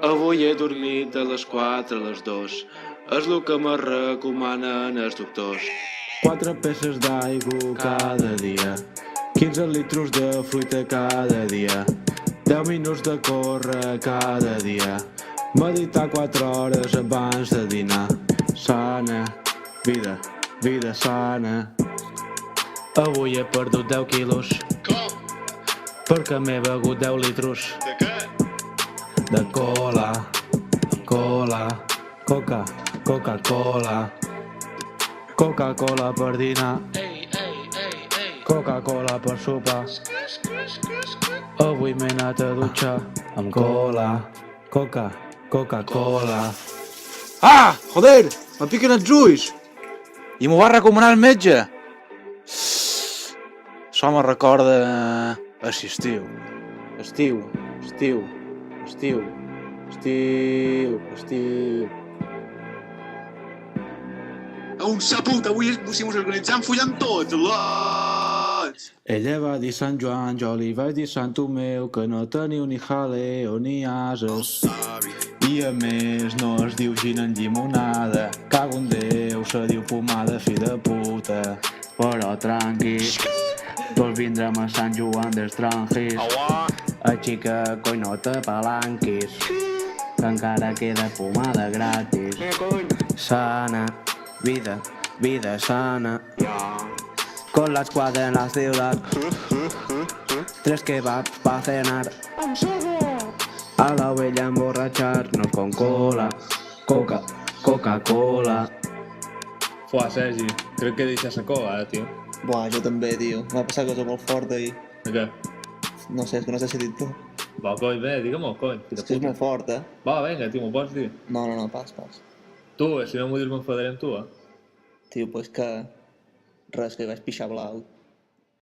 Avui he dormit de les 4 a les 2. És el que me recomanen els doctors. 4 peces d'aigua cada dia, 15 litros de fruita cada dia, 10 minuts de córrer cada dia, meditar 4 hores abans de dinar. Sana, vida, vida sana. Avui he perdut 10 quilos. Com? Perquè m'he begut 10 litros De què? de cola, cola, coca, Coca-Cola, Coca-Cola per dinar, Ei, ei, ei, ei. Coca-Cola per sopar. Avui m'he anat a dutxar amb cola, Coca-Cola. Ah, joder, me piquen els ulls. I m'ho va recomanar el metge. Això me recorda a l'estiu. Estiu. A un saput, avui si mos organitzam follant tots, lots! Ella va dir Sant Joan, jo li vaig dir Sant Tomeu, que no teniu ni jaleo ni ases. I a més no es diu gin en llimonada, cago en Déu, se diu pomada, fi de puta. Però tranqui, tots vindrem a Sant Joan dels Tranquis. A xica, coi, no te palanquis, que encara queda pomada gratis. Sana, vida, vida sana. Con la escuadra en la ciudad, 3 kebabs pa' cenar. A la ovella emborracharnos con cola, Coca-Cola. Fuà, Sergi, crec que deixes la cola, tio. Buah, jo també, tio. M'ha passat cosa molt forta i... De què? No sé, és que no sé si dir tu. Va, coi, bé, digue-m'ho, coi. És que és molt fort, eh? Va, vinga, tio, m'ho pots dir? No, pas. Tu, si no m'ho dius m'enfadaré amb tu, Tio, pues que... Res, que vaig pixar blau.